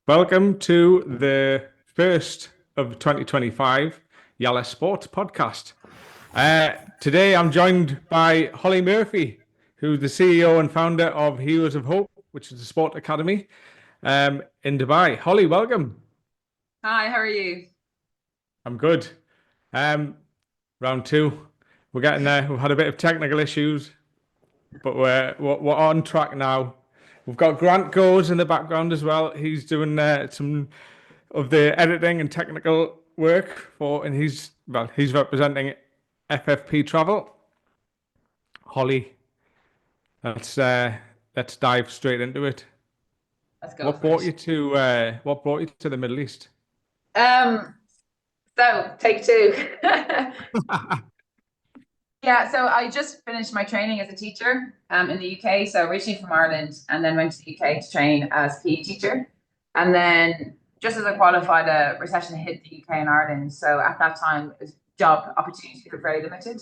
Welcome to the first of 2025 Yalla Sports Podcast. Today I'm joined by Hollie Murphy, who's the CEO and founder of Heroes of Hope, which is a sport academy in Dubai. Hollie, welcome. Hi, how are you? I'm good. Round two. We're getting there. We've had a bit of technical issues, but we're on track now. We've got Grant Goes in the background as well. He's doing some of the editing and technical work and he's representing FFP Travel. Hollie, let's dive straight into it. Let's go What for brought you it. to the Middle East? Um, so take two. Yeah, so I just finished my training as a teacher in the UK. So originally from Ireland and then went to the UK to train as PE teacher. And then just as I qualified, a recession hit the UK and Ireland. So at that time, job opportunities were very limited.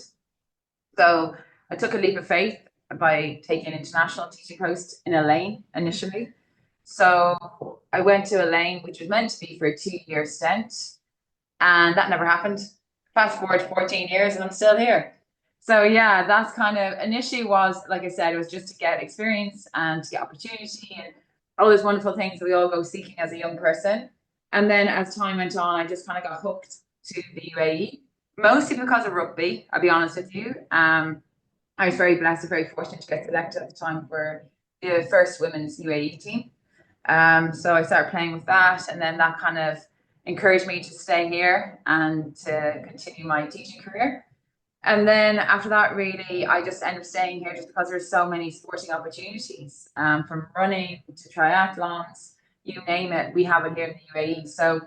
So I took a leap of faith by taking an international teaching post in Elaine initially. So I went to Elaine, which was meant to be for a 2-year stint, and that never happened. Fast forward 14 years and I'm still here. So yeah, that's kind of initially was, like I said, it was just to get experience and to get opportunity and all those wonderful things that we all go seeking as a young person. And then as time went on, I just kind of got hooked to the UAE, mostly because of rugby, I'll be honest with you. I was very blessed and very fortunate to get selected at the time for the first women's UAE team. So I started playing with that, and then that kind of encouraged me to stay here and to continue my teaching career. And then after that, really, I just ended up staying here just because there's so many sporting opportunities, from running to triathlons, you name it, we have it here in the UAE. So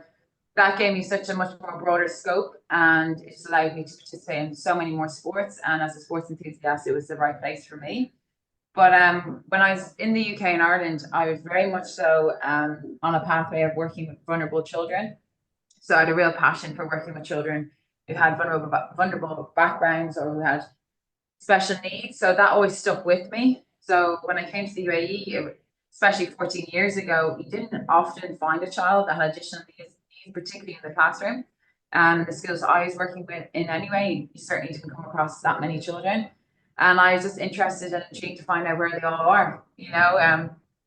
that gave me such a much more broader scope, and it just allowed me to participate in so many more sports. And as a sports enthusiast, it was the right place for me. But when I was in the UK and Ireland, I was very much so on a pathway of working with vulnerable children. So I had a real passion for working with children who had vulnerable backgrounds or who had special needs. So that always stuck with me. So when I came to the UAE, especially 14 years ago, you didn't often find a child that had additional needs, particularly in the classroom. And the schools I was working with in anyway, you certainly didn't come across that many children. And I was just interested and intrigued to find out where they all are.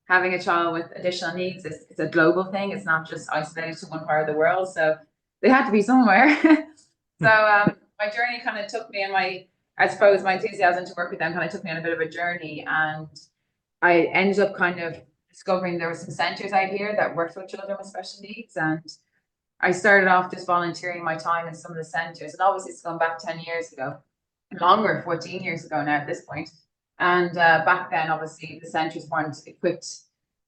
Having a child with additional needs is a global thing. It's not just isolated to one part of the world. So they had to be somewhere. So my journey kind of took me, and I suppose my enthusiasm to work with them kind of took me on a bit of a journey. And I ended up kind of discovering there were some centres out here that worked with children with special needs. And I started off just volunteering my time in some of the centres. And obviously it's gone back 10 years ago, longer, 14 years ago now at this point. And back then, obviously, the centres weren't equipped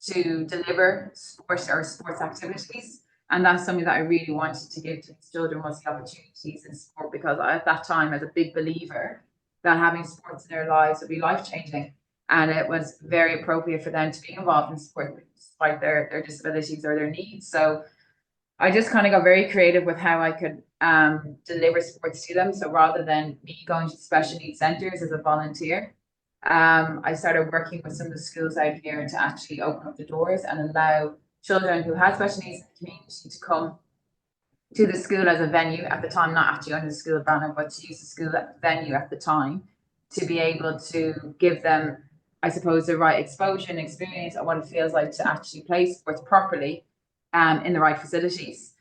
to deliver sports activities. And that's something that I really wanted to give to these children, was the opportunities in sport, because I, at that time, I was a big believer that having sports in their lives would be life-changing. And it was very appropriate for them to be involved in sport despite their disabilities or their needs. So I just kind of got very creative with how I could deliver sports to them. So rather than me going to special needs centres as a volunteer, I started working with some of the schools out here to actually open up the doors and allow children who had special needs in the community to come to the school as a venue at the time, not actually under the school banner, but to use the school venue at the time to be able to give them, I suppose, the right exposure and experience of what it feels like to actually play sports properly in the right facilities.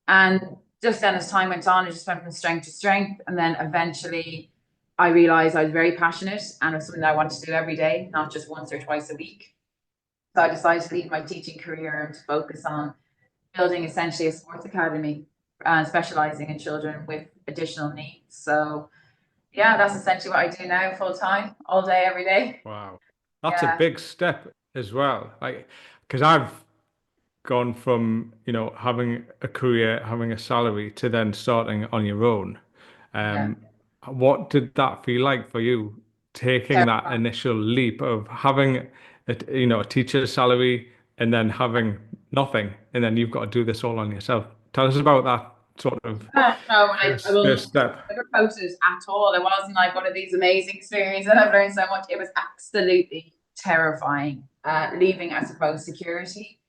And just then as time went on, it just went from strength to strength. And then eventually I realized I was very passionate and it was something that I wanted to do every day, not just once or twice a week. So I decided to leave my teaching career and to focus on building essentially a sports academy, specializing in children with additional needs. So yeah, that's essentially what I do now, full time, all day, every day. Wow, that's a Yeah, big step as well. Like, because I've gone from having a career, having a salary, to then starting on your own. yeah. Um, what did that feel like for you, taking that initial leap of having a teacher's salary and then having nothing, and then you've got to do this all on yourself? Tell us about that sort of No, I will first step. never post it at all. It wasn't like one of these amazing experiences and I've learned so much. It was absolutely terrifying. Leaving, I suppose, security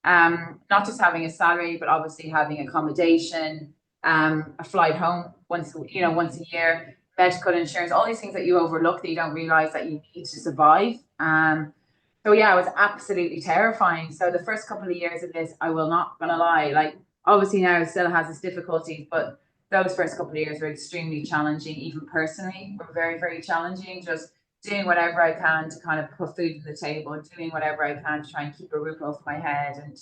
Not just having a salary, but obviously having accommodation, a flight home once a year, medical insurance, all these things that you overlook that you don't realize that you need to survive. So yeah, it was absolutely terrifying. So the first couple of years of this, I will not gonna lie, like obviously now it still has its difficulties, but those first couple of years were extremely challenging, even personally, were very, very challenging. Just doing whatever I can to kind of put food on the table, doing whatever I can to try and keep a roof over my head. And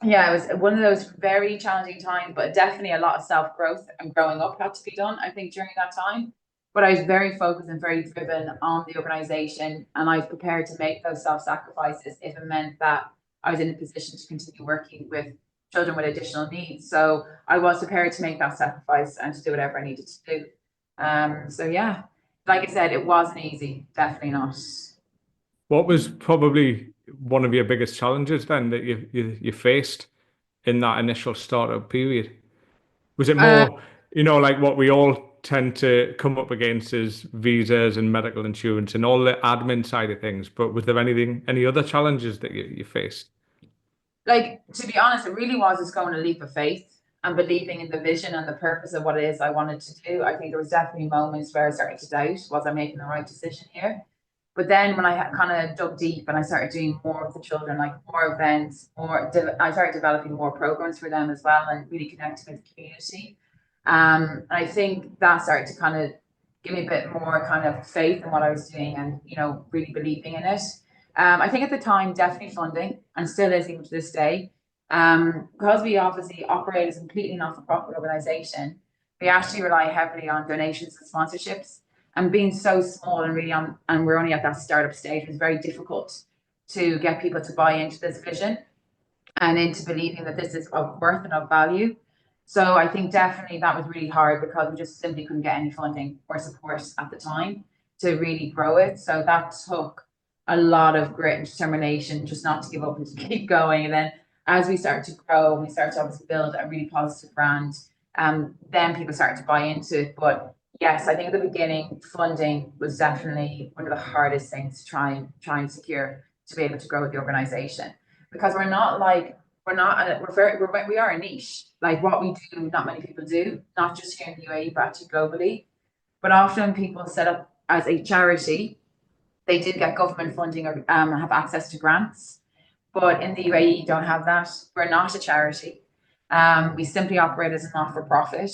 yeah, it was one of those very challenging times, but definitely a lot of self growth and growing up had to be done, I think, during that time. But I was very focused and very driven on the organization, and I was prepared to make those self sacrifices if it meant that I was in a position to continue working with children with additional needs. So I was prepared to make that sacrifice and to do whatever I needed to do. So yeah, like I said, it wasn't easy, definitely not. What was probably one of your biggest challenges then that you faced in that initial startup period? Was it Uh, more, like what we all tend to come up against is visas and medical insurance and all the admin side of things, but was there any other challenges that you faced? Like, to be honest, it really was just going a leap of faith and believing in the vision and the purpose of what it is I wanted to do. I think there was definitely moments where I started to doubt, was I making the right decision here? But then when I kind of dug deep and I started doing more with the children, like more events, I started developing more programs for them as well and really connecting with the community. And I think that started to kind of give me a bit more kind of faith in what I was doing and, really believing in it. I think at the time, definitely funding, and still is even to this day. Because we obviously operate as a completely not-for-profit organization, we actually rely heavily on donations and sponsorships. And being so small and really and we're only at that startup stage, it's very difficult to get people to buy into this vision and into believing that this is of worth and of value. So I think definitely that was really hard because we just simply couldn't get any funding or support at the time to really grow it. So that took a lot of grit and determination just not to give up and to keep going. And then as we started to grow, we started to obviously build a really positive brand. Then people started to buy into it. But yes, I think at the beginning, funding was definitely one of the hardest things to try and secure to be able to grow the organization because we are a niche. Like what we do, not many people do, not just here in the UAE, but actually globally. But often people set up as a charity, they do get government funding or have access to grants. But in the UAE, don't have that. We're not a charity. We simply operate as a not for profit.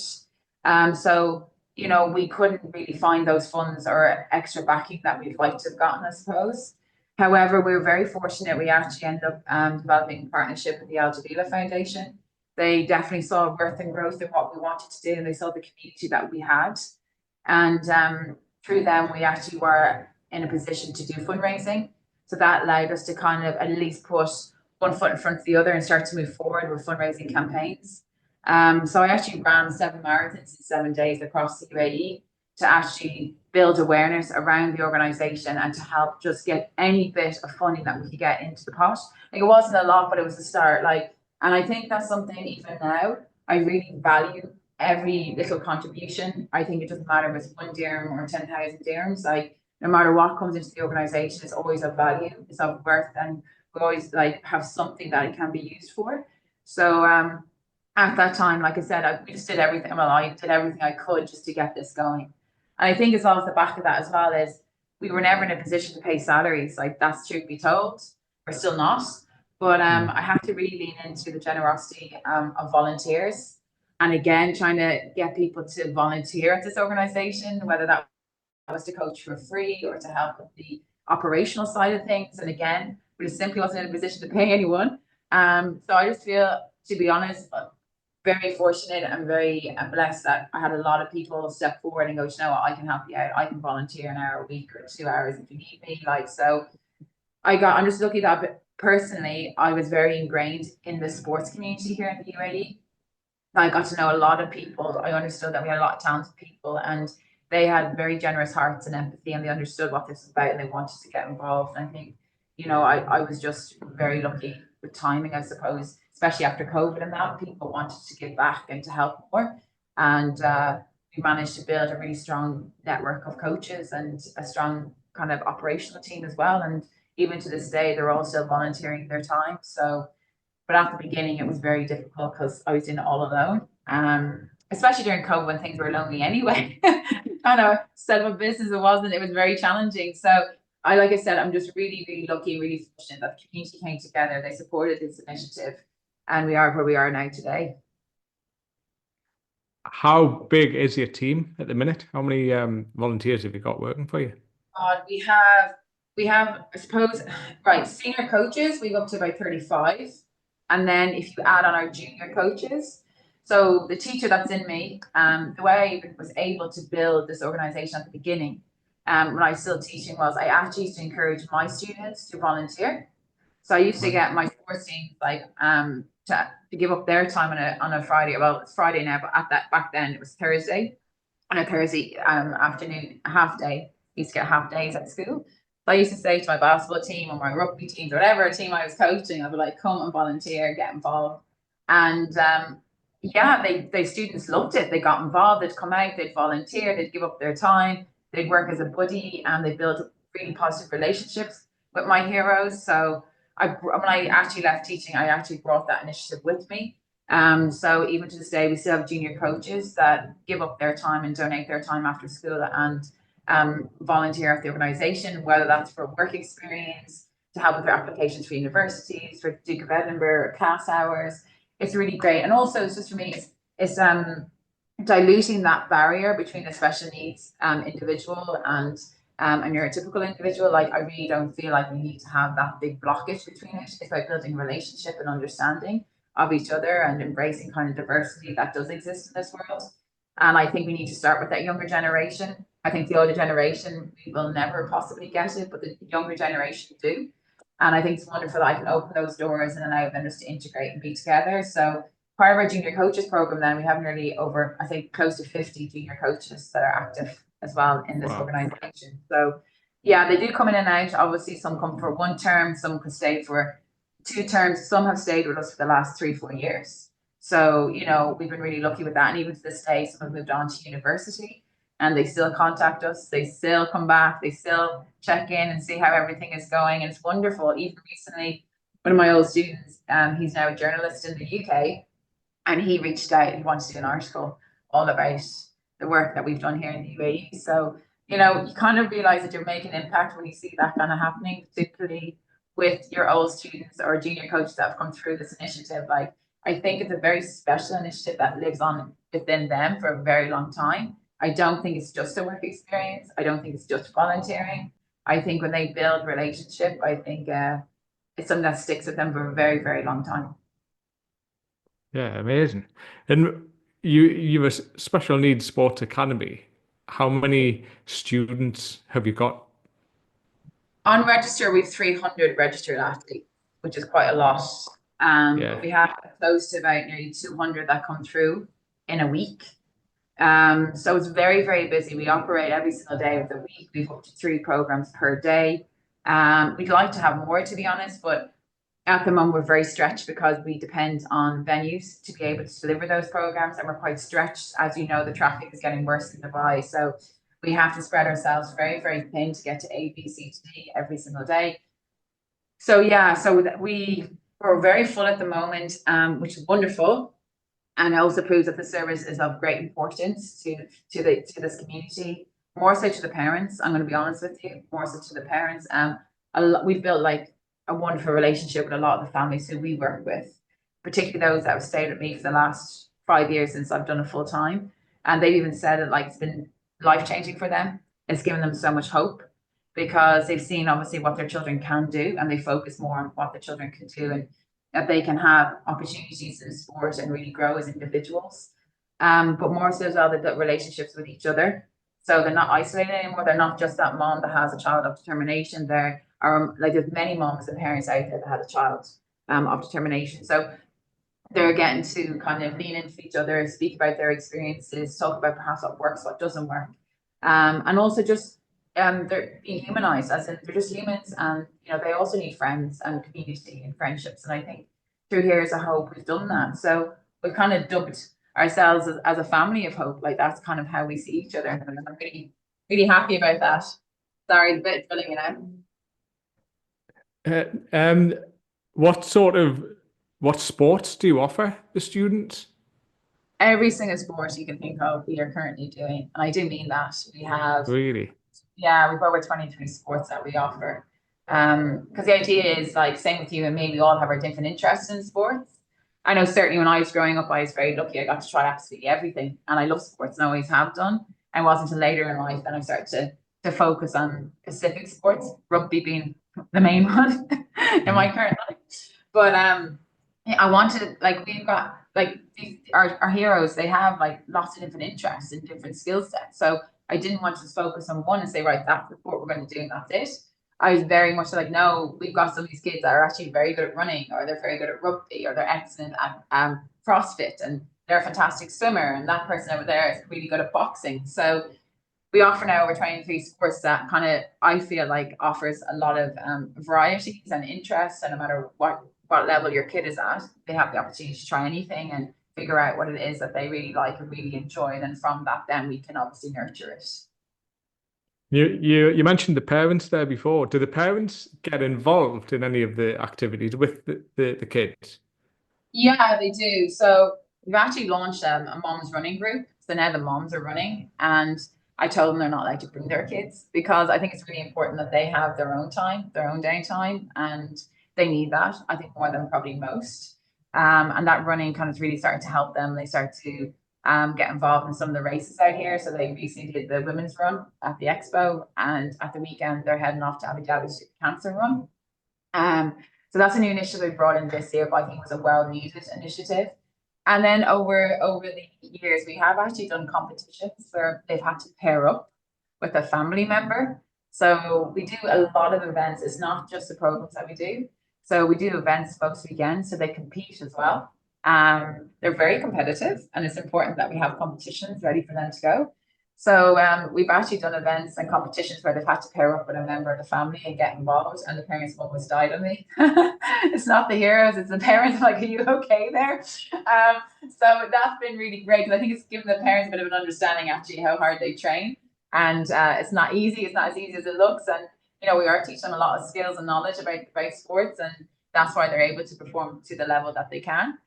So, we couldn't really find those funds or extra backing that we'd like to have gotten, I suppose. However, we were very fortunate. We actually ended up developing a partnership with the Al Jazeera Foundation. They definitely saw worth and growth in what we wanted to do, and they saw the community that we had. And through them, we actually were in a position to do fundraising. So that allowed us to kind of at least put one foot in front of the other and start to move forward with fundraising campaigns. So I actually ran 7 marathons in 7 days across the UAE to actually build awareness around the organization and to help just get any bit of funding that we could get into the pot. Like it wasn't a lot, but it was a start. And I think that's something even now I really value every little contribution. I think it doesn't matter if it's 1 dirham or 10,000 dirhams. Like no matter what comes into the organization, it's always of value, it's of worth, and we always have something that it can be used for. So at that time, like I said, we just did everything. Well, I did everything I could just to get this going. And I think as well as the back of that as well is we were never in a position to pay salaries. Like that's truth be told, we're still not. But I have to really lean into the generosity of volunteers. And again, trying to get people to volunteer at this organization, whether that was to coach for free or to help with the operational side of things. And again, we just simply wasn't in a position to pay anyone. So I just feel, to be honest, very fortunate and very blessed that I had a lot of people step forward and go, you know what, I can help you out. I can volunteer an hour a week or 2 hours if you need me. So I'm just lucky that personally, I was very ingrained in the sports community here in the UAE. I got to know a lot of people. I understood that we had a lot of talented people and they had very generous hearts and empathy and they understood what this was about and they wanted to get involved. And I think, I was just very lucky with timing, I suppose, especially after COVID and that people wanted to give back and to help more. And we managed to build a really strong network of coaches and a strong kind of operational team as well. And even to this day, they're all still volunteering their time. So But at the beginning, it was very difficult because I was doing it all alone. Especially during COVID when things were lonely anyway. Kind of set up a business, it was very challenging. So like I said, I'm just really, really lucky, really fortunate that the community came together. They supported this initiative, and we are where we are now today. How big is your team at the minute? How many volunteers have you got working for you? We have, I suppose, right, senior coaches, we've up to about 35. And then if you add on our junior coaches, so the teacher that's in me, the way I was able to build this organization at the beginning, when I was still teaching, was I actually used to encourage my students to volunteer. So I used to get my sports teams to give up their time on a Friday. Well, it's Friday now, but back then it was Thursday. On a Thursday afternoon, a half day. I used to get half days at school. So I used to say to my basketball team or my rugby teams or whatever team I was coaching, I'd be like, come and volunteer, get involved. And yeah, they students loved it. They got involved, they'd come out, they'd volunteer, they'd give up their time, they'd work as a buddy, and they built really positive relationships with my heroes. So when I actually left teaching, I actually brought that initiative with me. So even to this day, we still have junior coaches that give up their time and donate their time after school and volunteer at the organization, whether that's for work experience, to help with their applications for universities, for Duke of Edinburgh, class hours. It's really great. And also, it's just for me, it's diluting that barrier between a special needs individual and a neurotypical individual. Like, I really don't feel like we need to have that big blockage between it. It's about building relationship and understanding of each other and embracing kind of diversity that does exist in this world. And I think we need to start with that younger generation. I think the older generation, we will never possibly get it, but the younger generation do. And I think it's wonderful that I can open those doors and allow them just to integrate and be together. So part of our junior coaches program, then we have nearly over, I think, close to 50 junior coaches that are active as well in this organization. So yeah, they do come in and out. Obviously, some come for one term, some could stay for 2 terms. Some have stayed with us for the last 3-4 years. So, we've been really lucky with that. And even to this day, some have moved on to university and they still contact us. They still come back. They still check in and see how everything is going. And it's wonderful. Even recently, one of my old students, he's now a journalist in the UK, and he reached out. He wanted to do an article all about the work that we've done here in the UAE. So, you kind of realize that you're making an impact when you see that kind of happening, particularly with your old students or junior coaches that have come through this initiative. Like, I think it's a very special initiative that lives on within them for a very long time. I don't think it's just a work experience. I don't think it's just volunteering. I think when they build relationship, I think it's something that sticks with them for a very, very long time. Yeah, amazing. And you have a special needs sports academy. How many students have you got? On register, we have 300 registered athletes, which is quite a lot. But we have close to about nearly 200 that come through in a week. So it's very, very busy. We operate every single day of the week. We've up to 3 programs per day. We'd like to have more, to be honest, but at the moment we're very stretched because we depend on venues to be able to deliver those programs, and we're quite stretched. As you know, the traffic is getting worse in Dubai, so we have to spread ourselves very, very thin to get to A, B, C, to D every single day. So yeah, we're very full at the moment, which is wonderful. And it also proves that the service is of great importance to this community, more so to the parents. I'm going to be honest with you, more so to the parents. We've built like a wonderful relationship with a lot of the families who we work with, particularly those that have stayed with me for the last 5 years since I've done it full time. And they've even said it like it's been life changing for them. It's given them so much hope because they've seen obviously what their children can do, and they focus more on what the children can do, and that they can have opportunities in sport and really grow as individuals. But more so as well, they've built relationships with each other. So they're not isolated anymore. They're not just that mom that has a child of determination. There are like there's many moms and parents out there that have a child of determination. So they're getting to kind of lean into each other, speak about their experiences, talk about perhaps what works, what doesn't work. And also just they're being humanized, as in they're just humans, and they also need friends and community and friendships. And I think through Heroes of Hope we've done that. So we've kind of dubbed ourselves as a family of hope. Like that's kind of how we see each other, and I'm really, really happy about that. Sorry, a bit thrilling, What sort of what sports do you offer the students? Every single sport you can think of, we are currently doing. And I do mean that. Really? We've over 23 sports that we offer. Because the idea is like, same with you and me, we all have our different interests in sports. I know certainly when I was growing up, I was very lucky. I got to try absolutely everything. And I love sports and always have done. And it wasn't until later in life that I started to focus on specific sports, rugby being the main one in my current life. But I wanted, like, we've got like our heroes, they have like lots of different interests and different skill sets. So I didn't want to just focus on one and say, right, that's the sport we're going to do and that's it. I was very much like, no, we've got some of these kids that are actually very good at running, or they're very good at rugby, or they're excellent at CrossFit, and they're a fantastic swimmer, and that person over there is really good at boxing. So we offer now over 23 sports that kind of, I feel like, offers a lot of varieties and interests, and no matter what level your kid is at, they have the opportunity to try anything and figure out what it is that they really like and really enjoy. And then from that, then we can obviously nurture it. You mentioned the parents there before. Do the parents get involved in any of the activities with the kids? Yeah, they do. So we've actually launched a mom's running group. So now the moms are running, and I told them they're not allowed to bring their kids, because I think it's really important that they have their own time, their own downtime, and they need that, I think, more than probably most. And that running kind of really started to help them. They start to get involved in some of the races out here. So they recently did the women's run at the expo, and at the weekend they're heading off to Abu Dhabi to do the cancer run. So that's a new initiative we brought in this year, but I think it was a well-needed initiative. And then over the years, we have actually done competitions where they've had to pair up with a family member. So we do a lot of events. It's not just the programs that we do. So we do events most weekends, so they compete as well. They're very competitive, and it's important that we have competitions ready for them to go. So we've actually done events and competitions where they've had to pair up with a member of the family and get involved, and the parents have almost died on me. It's not the heroes, it's the parents. Like, are you okay there? So that's been really great, because I think it's given the parents a bit of an understanding actually how hard they train. And it's not easy. It's not as easy as it looks. And we are teaching them a lot of skills and knowledge about sports, and that's why they're able to perform to the level that they can.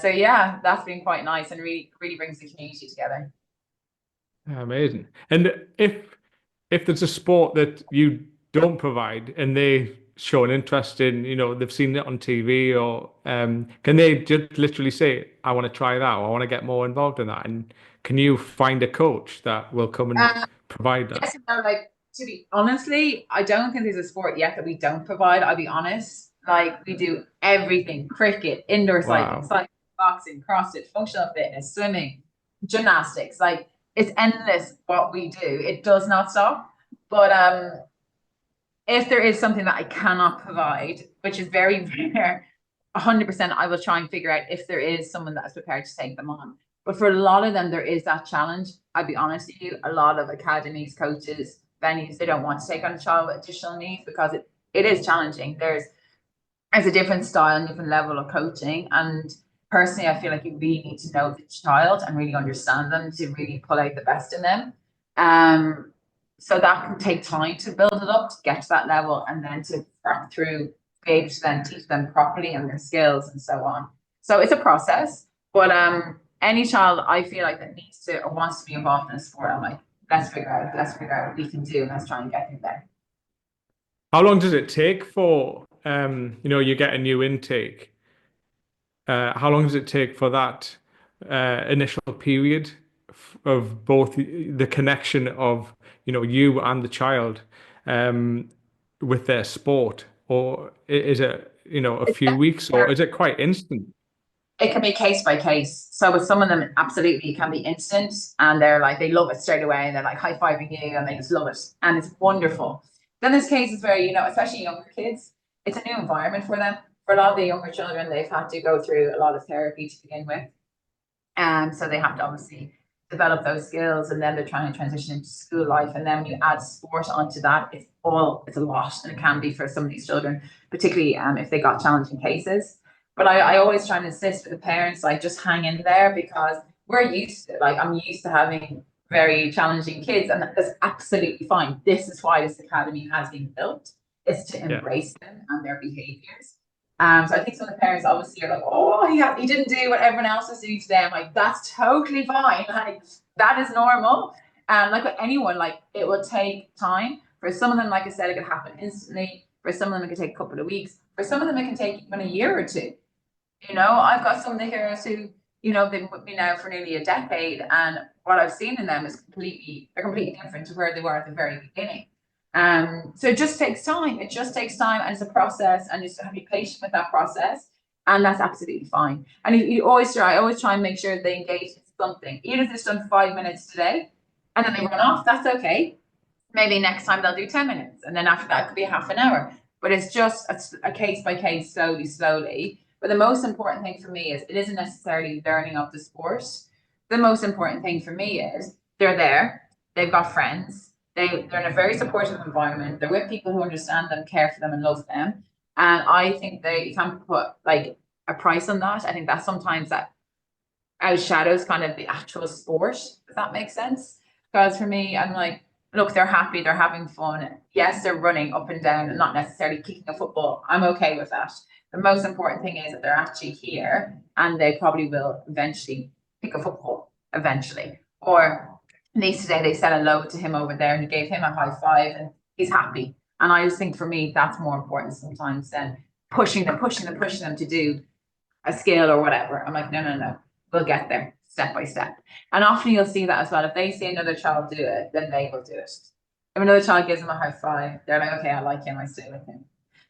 So yeah, that's been quite nice and really, really brings the community together. Amazing. And if there's a sport that you don't provide and they show an interest in, they've seen it on TV, or can they just literally say, I want to try that, or I want to get more involved in that? And can you find a coach that will come and provide that? Yes, like, to be honestly, I don't think there's a sport yet that we don't provide. I'll be honest. Like, we do everything: cricket, indoor cycling, boxing, CrossFit, functional fitness, swimming, gymnastics. Like, it's endless what we do. It does not stop. But if there is something that I cannot provide, which is very rare, 100%, I will try and figure out if there is someone that is prepared to take them on. But for a lot of them, there is that challenge. I'll be honest with you, a lot of academies, coaches, venues, they don't want to take on a child with additional needs, because it is challenging. There's a different style and different level of coaching. And personally, I feel like you really need to know the child and really understand them to really pull out the best in them. So that can take time to build it up, to get to that level, and then to work through, be able to then teach them properly and their skills and so on. So it's a process, but any child I feel like that needs to or wants to be involved in a sport, I'm like, let's figure out what we can do, and let's try and get them there. How long does it take for, you get a new intake? How long does it take for that initial period of both the connection of, you and the child with their sport? Or is it, a few weeks, or is it quite instant? It can be case by case. So with some of them, absolutely, it can be instant, and they're like, they love it straight away, and they're like high-fiving you, and they just love it, and it's wonderful. Then there's cases where, especially younger kids, it's a new environment for them. For a lot of the younger children, they've had to go through a lot of therapy to begin with. And so they have to obviously develop those skills, and then they're trying to transition into school life. And then when you add sport onto that, it's a lot, and it can be for some of these children, particularly if they got challenging cases. But I always try and insist with the parents, like, just hang in there, because we're used to it. Like, I'm used to having very challenging kids, and that's absolutely fine. This is why this academy has been built, is to embrace them and their behaviors. So I think some of the parents obviously are like, oh, he didn't do what everyone else was doing today. I'm like, that's totally fine. Like that is normal. And like with anyone, like it will take time. For some of them, like I said, it could happen instantly. For some of them, it could take a couple of weeks. For some of them, it can take even a year or two. I've got some of the heroes who, they've been with me now for nearly a decade, and what I've seen in them is they're completely different to where they were at the very beginning. So it just takes time. It just takes time, and it's a process, and you just have to be patient with that process, and that's absolutely fine. And I always try and make sure they engage in something, even if it's done 5 minutes today, and then they run off. That's okay. Maybe next time they'll do 10 minutes, and then after that it could be half an hour. But it's just a case by case, slowly. But the most important thing for me is it isn't necessarily learning of the sport. The most important thing for me is they're there, they've got friends, they're in a very supportive environment, they're with people who understand them, care for them, and love them. And I think you can't put like a price on that. I think that sometimes that outshadows kind of the actual sport, if that makes sense. Because for me, I'm like, look, they're happy, they're having fun. Yes, they're running up and down and not necessarily kicking a football. I'm okay with that. The most important thing is that they're actually here, and they probably will eventually pick a football eventually. Or at least today they said hello to him over there and he gave him a high five and he's happy. And I just think for me, that's more important sometimes than pushing them to do a skill or whatever. I'm like, no, we'll get there step by step. And often you'll see that as well. If they see another child do it, then they will do it. If another child gives them a high five, they're like, okay, I like him, I stay with him.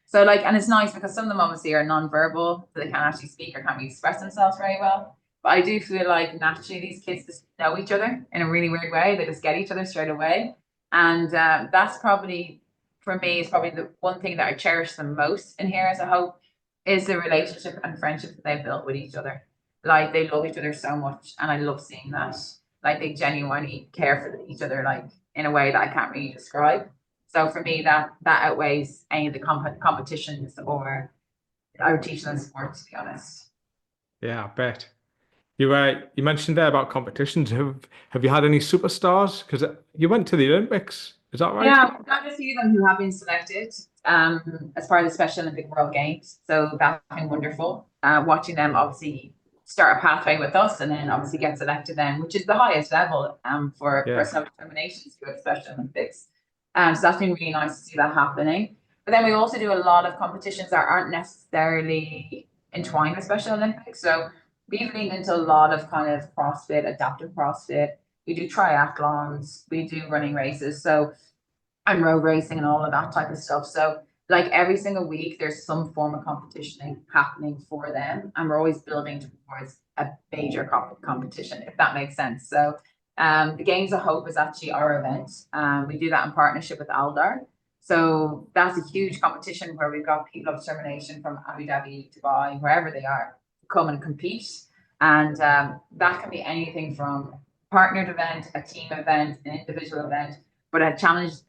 So like, and it's nice because some of them obviously are non-verbal, so they can't actually speak or can't express themselves very well. But I do feel like naturally these kids just know each other in a really weird way. They just get each other straight away. And that's probably, for me, is probably the one thing that I cherish the most in here as a hope is the relationship and friendship that they've built with each other. Like they love each other so much, and I love seeing that. Like they genuinely care for each other, like in a way that I can't really describe. So for me, that outweighs any of the competitions or our teaching and sport, to be honest. Yeah, I bet. You mentioned there about competitions. Have you had any superstars? Because you went to the Olympics. Is that right? Yeah, we've got a few of them who have been selected as part of the Special Olympic World Games. So that's been wonderful. Watching them obviously start a pathway with us and then obviously get selected then, which is the highest level for Yeah. personal determinations to go to Special Olympics. So that's been really nice to see that happening. But then we also do a lot of competitions that aren't necessarily entwined with Special Olympics. So we've leaned into a lot of kind of CrossFit, adaptive CrossFit. We do triathlons, we do running races. So and road racing and all of that type of stuff. So like every single week, there's some form of competition happening for them, and we're always building towards a major competition, if that makes sense. So the Games of Hope is actually our event. We do that in partnership with Aldar. So that's a huge competition where we've got people of determination from Abu Dhabi, Dubai, wherever they are, come and compete. And that can be anything from partnered event, a team event, an individual event, but it challenges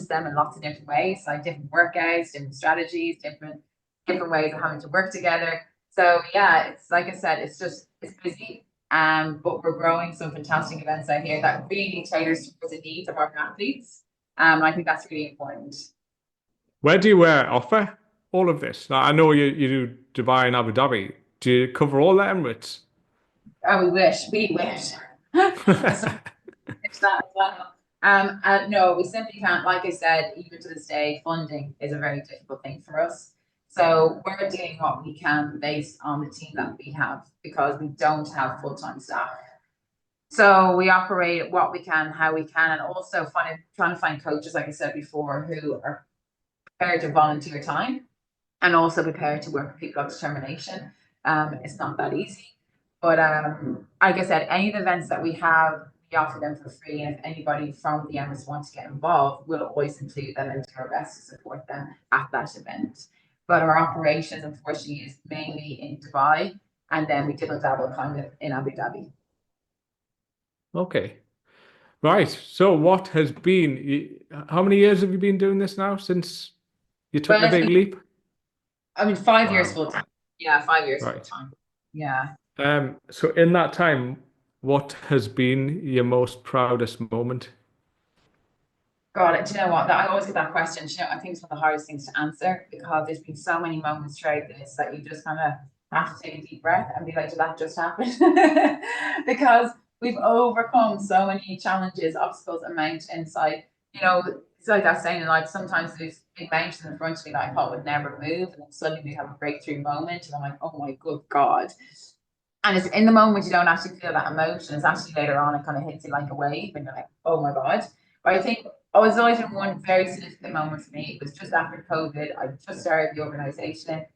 them in lots of different ways, like different workouts, different strategies, different ways of having to work together. So yeah, it's like I said, it's busy. But we're growing some fantastic events out here that really caters towards the needs of our athletes. I think that's really important. Where do you offer all of this? Now, I know you do Dubai and Abu Dhabi. Do you cover all the Emirates? Oh, we wish. So it's that as well. No, we simply can't. Like I said, even to this day, funding is a very difficult thing for us. So we're doing what we can based on the team that we have because we don't have full-time staff. So we operate what we can, how we can, and also trying to find coaches, like I said before, who are prepared to volunteer time and also prepared to work with people of determination. It's not that easy. But like I said, any of the events that we have, we offer them for free. And if anybody from the Emirates wants to get involved, we'll always include them and do our best to support them at that event. But our operations, unfortunately, is mainly in Dubai, and then we dibble dabble kind of in Abu Dhabi. Okay. Right. So what has been, how many years have you been doing this now since you took the But big leap? 5 years Wow. full time. Yeah, 5 years full Right. time. Yeah. So in that time, what has been your most proudest moment? God, do you know what? I always get that question. Do you know, I think it's one of the hardest things to answer because there's been so many moments throughout this that you just kind of have to take a deep breath and be like, did that just happen? Because we've overcome so many challenges, obstacles, and mountains. Like, you know, it's like that saying, like, sometimes there's big mountains in front of me that I thought would never move, and then suddenly we have a breakthrough moment, and I'm like, oh my good God. And it's in the moment you don't actually feel that emotion. It's actually later on it kind of hits you like a wave, and you're like, oh my God. But I think I was always in one very significant moment for me. It was just after COVID. I just started the organization.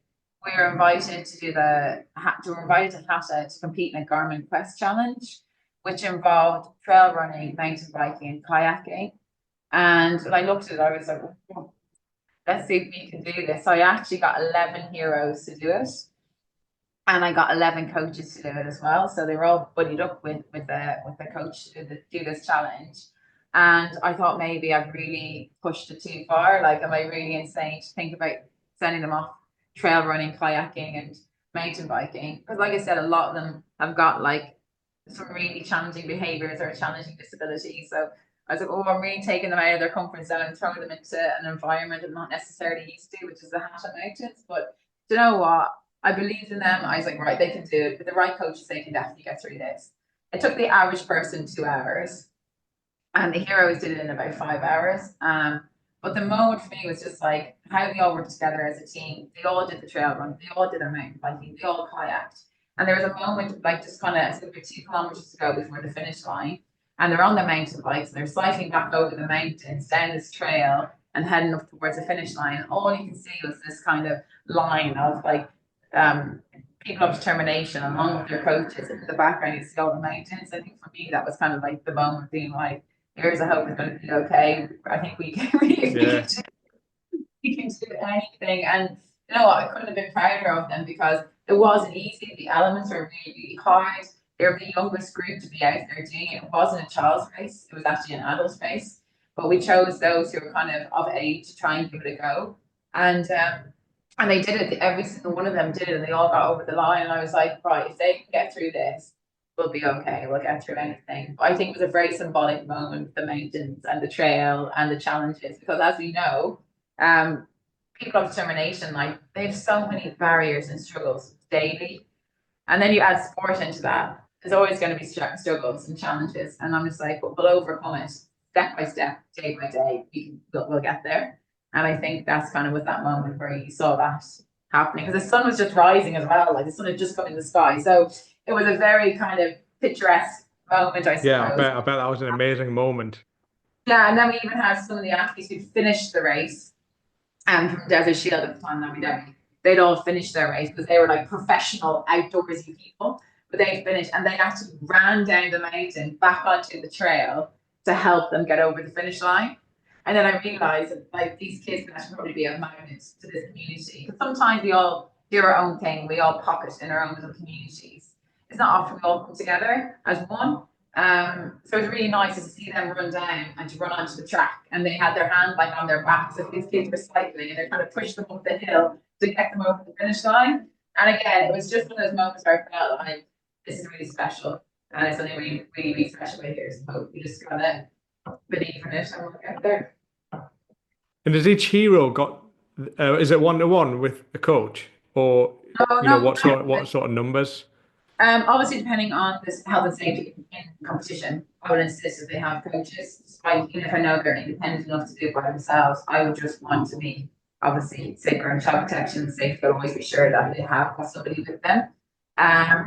We were invited to do we were invited to Hatta to compete in a Garmin Quest Challenge, which involved trail running, mountain biking, and kayaking. And when I looked at it, I was like, oh, let's see if we can do this. So I actually got 11 heroes to do it. And I got 11 coaches to do it as well. So they were all buddied up with the coach to do this challenge. And I thought maybe I've really pushed it too far. Like, am I really insane to think about sending them off trail running, kayaking, and mountain biking? Because, like I said, a lot of them have got like some really challenging behaviors or challenging disabilities. So I was like, oh, I'm really taking them out of their comfort zone and throwing them into an environment I'm not necessarily used to, which is the Hatta Mountains. But you know what? I believed in them. I was like, right, they can do it. With the right coaches, they can definitely get through this. It took the average person 2 hours, and the heroes did it in about 5 hours. But the moment for me was just like how we all worked together as a team. They all did the trail run, they all did their mountain biking, they all kayaked. And there was a moment like just kind of 2 kilometers to go before the finish line. And they're on their mountain bikes, and they're cycling back over the mountains down this trail and heading up towards the finish line. All you can see was this kind of line of like people of determination along with their coaches. In the background, you see all the mountains. I think for me, that was kind of like the moment being like, here's a hope it's going to be okay. I think we can, Yeah. we can do anything. And you know what? I couldn't have been prouder of them because it wasn't easy. The elements were really, really hard. They were the youngest group to be out there doing it. It wasn't a child's race, it was actually an adult race. But we chose those who were kind of age to try and give it a go. And they did it. Every single one of them did it, and they all got over the line. And I was like, right, if they can get through this, we'll be okay. We'll get through anything. But I think it was a very symbolic moment, the mountains and the trail and the challenges, because as we know, people of determination, like they have so many barriers and struggles daily. And then you add sport into that. There's always going to be struggles and challenges. And I'm just like, we'll overcome it step by step, day by day. We'll get there. And I think that's kind of with that moment where you saw that happening because the sun was just rising as well. Like the sun had just come in the sky. So it was a very kind of picturesque moment, I suppose. Yeah, I bet that was an amazing moment. Yeah, and then we even had some of the athletes who finished the race from Desert Shield at the time that they'd all finished their race because they were like professional outdoorsy people. But they finished and they actually ran down the mountain back onto the trail to help them get over the finish line. And then I realized that like these kids can actually probably be a magnet to this community. Because sometimes we all do our own thing, we all pocket in our own little communities. It's not often we all come together as one. So it was really nice to see them run down and to run onto the track. And they had their hand like on their backs. So these kids were cycling and they're trying to push them up the hill to get them over the finish line. And again, it was just one of those moments where I felt like this is really special. And it's something really, really, really special right here. So we just gotta believe in it and we'll get there. And does each hero got? Is it 1-to-1 with a coach, or what sort of numbers? Obviously, depending on this health and safety in competition, I would insist that they have coaches. Even if I know they're independent enough to do it by themselves, I would just want to be obviously safer and child protection safe, but always be sure that they have got somebody with them.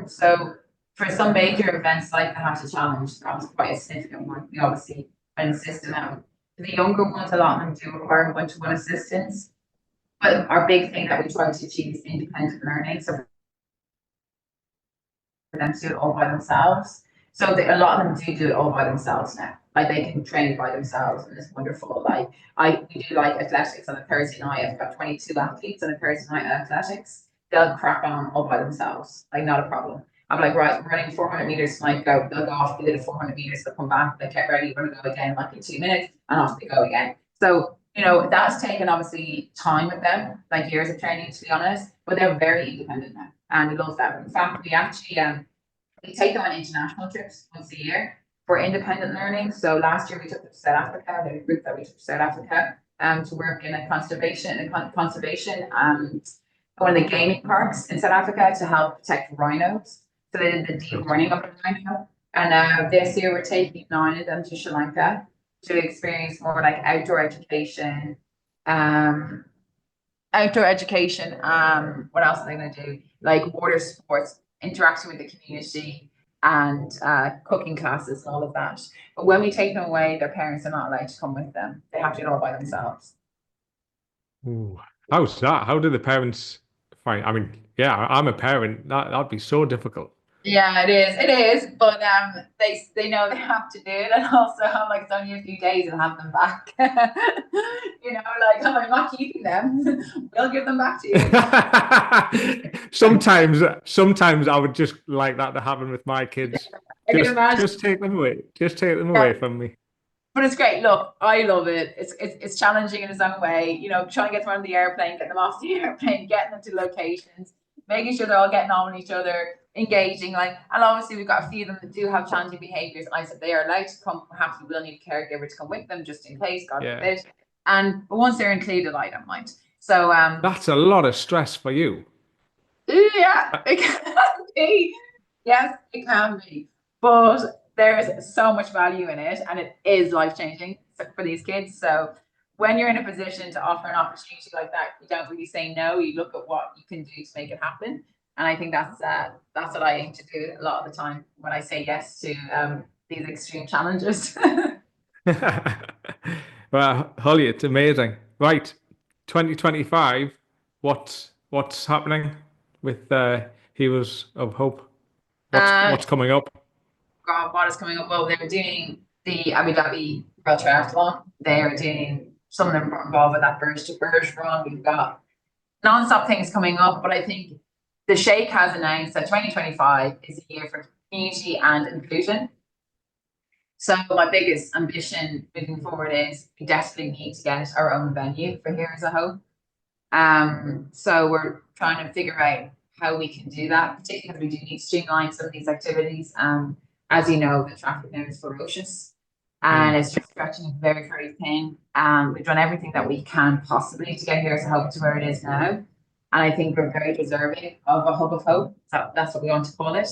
So for some major events like the Hatta Challenge, that was quite a significant one. We obviously insist on that. For the younger ones, a lot of them do require one-to-one assistance. But our big thing that we try to achieve is independent learning. So for them to do it all by themselves. So a lot of them do it all by themselves now. Like they can train by themselves, and it's wonderful. Like we do like athletics on a Thursday night. I've got 22 athletes on a Thursday night athletics. They'll crack on all by themselves, like not a problem. I'm like, right, we're running 400 meters tonight. Go. They'll go off. They did 400 meters. They'll come back. They get ready. We're gonna go again, like in 2 minutes, and off they go again. So that's taken obviously time with them, like years of training, to be honest. But they're very independent now, and we love that. In fact, we actually we take them on international trips once a year. for independent learning. So last year we took them to South Africa, the group that we took to South Africa, to work in a conservation, one of the gaming parks in South Africa to help protect rhinos. So they did the Right. dehorning of the rhino. And this year we're taking 9 of them to Sri Lanka to experience more like um, outdoor education. What else are they going to do? Like water sports, interacting with the community, and cooking classes and all of that. But when we take them away, their parents are not allowed to come with them. They have to do it all by themselves. Ooh. How's that? How do the parents find? I mean, yeah, I'm a parent. That'd be so difficult. Yeah, it is. It is. But they know they have to do it, and also I'm like it's only a few days and have them back. Like I'm not keeping them. We'll give them back to you. Sometimes I would just like that to happen with my kids. I can imagine. Just take them away. Just take them Yeah. away from me. But it's great. Look, I love it. It's challenging in its own way. Trying to get them on the airplane, getting them off the airplane, getting them to locations, making sure they're all getting on with each other, engaging. And obviously we've got a few of them that do have challenging behaviours. And I said they are allowed to come. Perhaps we will need a caregiver to come with them just in case, God Yeah. forbid. But once they're included, I don't mind. So That's a lot of stress for you. yeah, it can be. Yes, it can be. But there is so much value in it, and it is life changing for these kids. So when you're in a position to offer an opportunity like that, you don't really say no. You look at what you can do to make it happen, and I think that's what I aim to do a lot of the time when I say yes to these extreme challenges. Well, Holly, it's amazing. Right, 2025. What's happening with Heroes of Hope? uh, What's coming up? God, what is coming up? Well, they're doing the Abu Dhabi World Triathlon. They are doing some of them are involved with that Burj to Burj run. We've got non-stop things coming up, but I think the Sheikh has announced that 2025 is a year for community and inclusion. So my biggest ambition moving forward is we desperately need to get our own venue for Heroes of Hope. So we're trying to figure out how we can do that, particularly because we do need to streamline some of these activities. As you know, the traffic now is ferocious and it's just stretching very, very thin. We've done everything that we can possibly to get Heroes of Hope to where it is now. And I think we're very deserving of a hub of hope. So that's what we want to call it.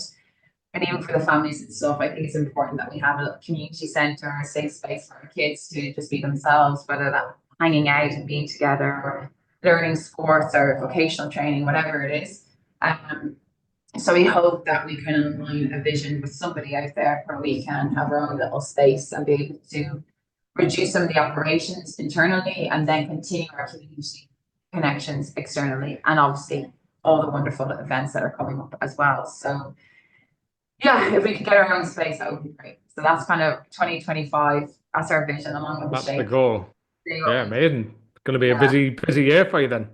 And even for the families and stuff, I think it's important that we have a community centre, a safe space for our kids to just be themselves, whether that's hanging out and being together or learning sports or vocational training, whatever it is. So we hope that we can align a vision with somebody out there where we can have our own little space and be able to reduce some of the operations internally and then continue our community connections externally, and obviously all the wonderful events that are coming up as well. So yeah, if we could get our own space, that would be great. So that's kind of 2025. That's our vision along with the That's the shape. goal. Yeah, amazing. It's going to be a Yeah. busy year for you then.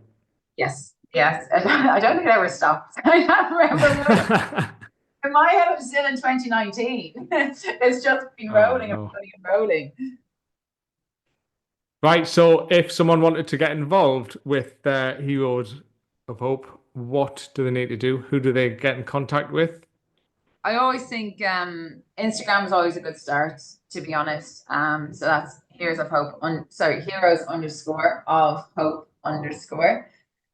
Yes. I don't think it ever stopped. I don't remember. In my head, it was still in 2019. It's just been rolling and no. rolling and rolling. Right, so if someone wanted to get involved with Heroes of Hope, what do they need to do? Who do they get in contact with? I always think Instagram is always a good start, to be honest. So that's Heroes of Hope Heroes underscore of Hope underscore.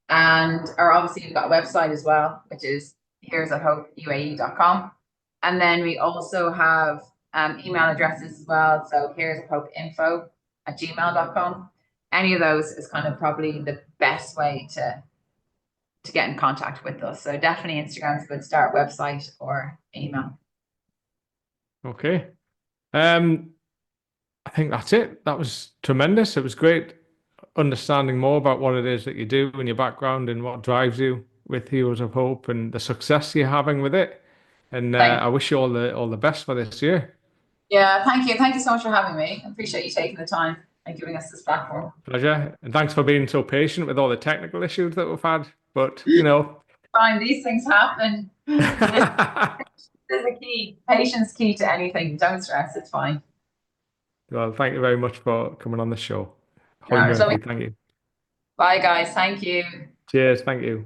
And or obviously we've got a website as well, which is heroesofhopeuae.com. And then we also have email addresses as well. So heroesofhopeinfo@gmail.com. Any of those is kind of probably the best way to get in contact with us. So definitely Instagram's a good start, website or email. Okay. I think that's it. That was tremendous. It was great understanding more about what it is that you do and your background and what drives you with Heroes of Hope and the success you're having with it. And I wish you all the best for this year. Yeah, thank you. Thank you so much for having me. I appreciate you taking the time and giving us this platform. Pleasure. And thanks for being so patient with all the technical issues that we've had. But, Fine, these things happen. There's a key. Patience key to anything. Don't stress. It's fine. Well, thank you very much for coming on the show. Hollie Murphy, thank you. Bye, guys. Thank you. Cheers. Thank you.